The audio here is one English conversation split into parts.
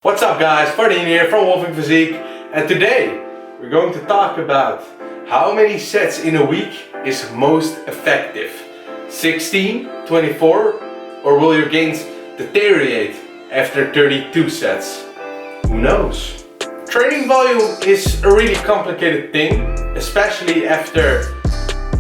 What's up guys, Fardeen here from Wolfing Physique, and today we're going to talk about how many sets in a week is most effective. 16, 24, or will your gains deteriorate after 32 sets? Who knows? Training volume is a really complicated thing, especially after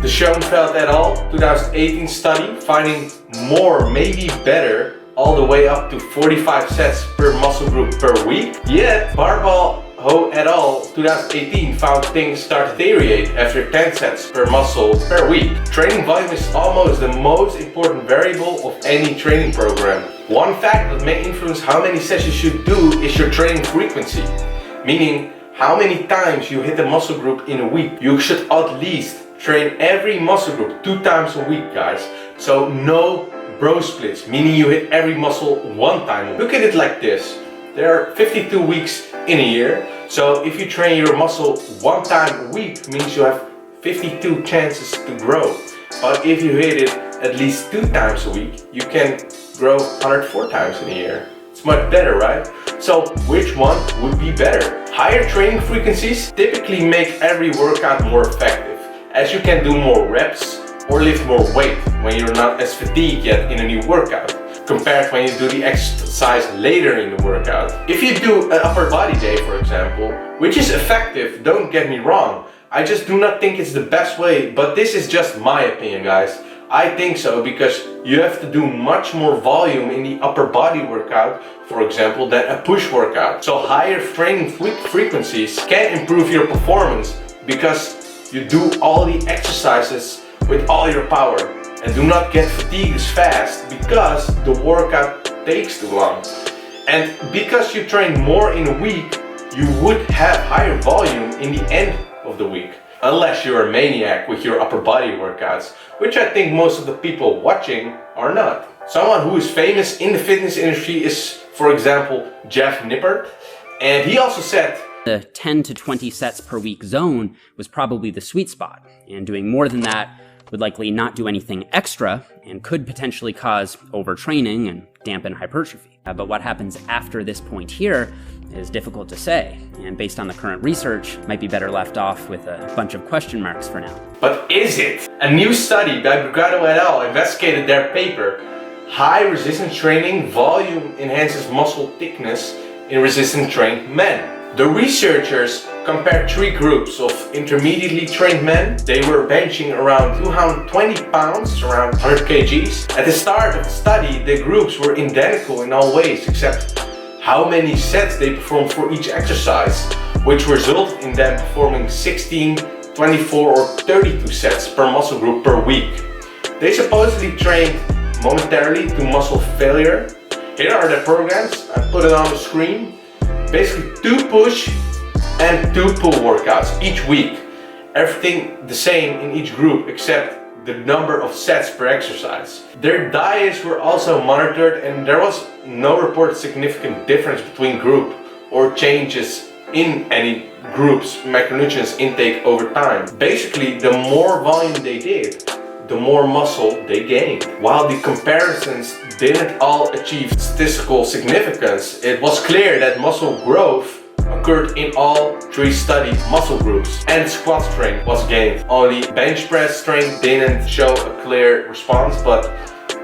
the Schoenfeld et al. 2018 study finding more, maybe better, all the way up to 45 sets per muscle group per week. Yet Barbalho et al. 2018 found things start to deteriorate after 10 sets per muscle per week. Training volume is almost the most important variable of any training program. One fact that may influence how many sets you should do is your training frequency, meaning how many times you hit a muscle group in a week. You should at least train every muscle group 2 times a week, guys. So no brosplits, meaning you hit every muscle 1 time. Look at it like this. There are 52 weeks in a year. So if you train your muscle 1 time a week, means you have 52 chances to grow. But if you hit it at least 2 times a week, you can grow 104 times in a year. It's much better, right? So which one would be better? Higher training frequencies typically make every workout more effective, as you can do more reps or lift more weight when you're not as fatigued yet in a new workout, compared when you do the exercise later in the workout. If you do an upper body day, for example, which is effective, don't get me wrong, I just do not think it's the best way, but this is just my opinion, guys. I think so because you have to do much more volume in the upper body workout, for example, than a push workout. So higher training frequencies can improve your performance because you do all the exercises with all your power and do not get fatigued as fast because the workout takes too long. And because you train more in a week, you would have higher volume in the end of the week. Unless you're a maniac with your upper body workouts, which I think most of the people watching are not. Someone who is famous in the fitness industry is, for example, Jeff Nippert, and he also said the 10 to 20 sets per week zone was probably the sweet spot, and doing more than that would likely not do anything extra and could potentially cause overtraining and dampen hypertrophy. But what happens after this point here is difficult to say, and based on the current research, might be better left off with a bunch of question marks for now. But is it? A new study by Barbalho et al. Investigated their paper, High Resistance Training Volume Enhances Muscle Thickness in Resistance Trained Men. The researchers compared 3 groups of intermediately trained men. They were benching around 220 pounds, around 100 kgs. At the start of the study, the groups were identical in all ways except how many sets they performed for each exercise, which resulted in them performing 16, 24 or 32 sets per muscle group per week. They supposedly trained momentarily to muscle failure. Here are the programs, I put it on the screen. Basically 2 push and 2 pull workouts each week. Everything the same in each group except the number of sets per exercise. Their diets were also monitored and there was no reported significant difference between group or changes in any group's macronutrients intake over time. Basically, the more volume they did, the more muscle they gained. While the comparisons didn't all achieve statistical significance, it was clear that muscle growth occurred in all 3 studied muscle groups, and squat strength was gained. Only bench press strength didn't show a clear response, but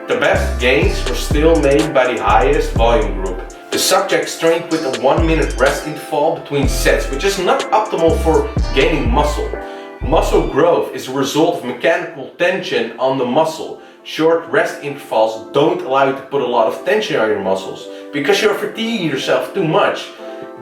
the best gains were still made by the highest volume group. The subject trained with a 1-minute rest interval between sets, which is not optimal for gaining muscle. Muscle growth is a result of mechanical tension on the muscle. Short rest intervals don't allow you to put a lot of tension on your muscles because you're fatiguing yourself too much.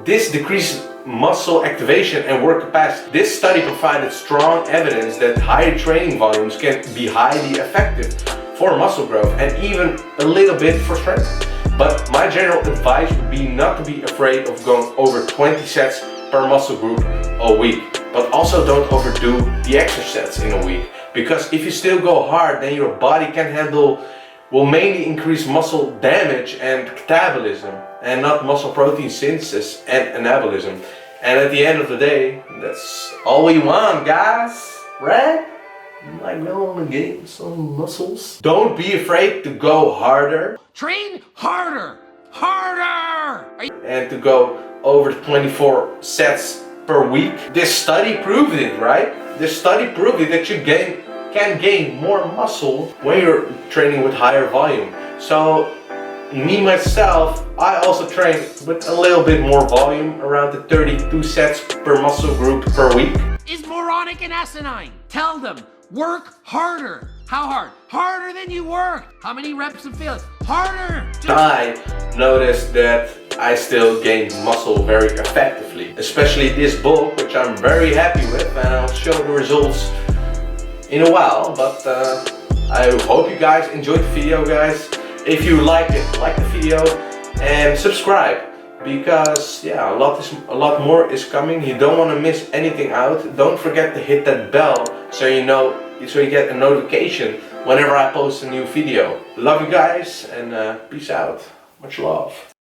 This decreases muscle activation and work capacity. This study provided strong evidence that higher training volumes can be highly effective for muscle growth and even a little bit for strength. But my general advice would be not to be afraid of going over 20 sets per muscle group a week. But also don't overdo the extra sets in a week, because if you still go hard, then your body can handle, will mainly increase muscle damage and catabolism, and not muscle protein synthesis and anabolism. And at the end of the day, that's all we want, guys, right? Like we want to gain some muscles. Don't be afraid to go harder. Train harder! harder! And to go over 24 sets per week. This study proved it, right? This study proved it that you can gain more muscle when you're training with higher volume. So me myself, I also train with a little bit more volume, around the 32 sets per muscle group per week. Is moronic and asinine. Tell them, work harder. How hard? Harder than you work. How many reps of failure? Harder. I noticed that I still gain muscle very effectively, especially this bulk, which I'm very happy with, and I'll show the results in a while. But I hope you guys enjoyed the video, guys. If you liked it, like the video and subscribe, because yeah, a lot more is coming. You don't want to miss anything out. Don't forget to hit that bell so you get a notification whenever I post a new video. Love you guys, and peace out. Much love.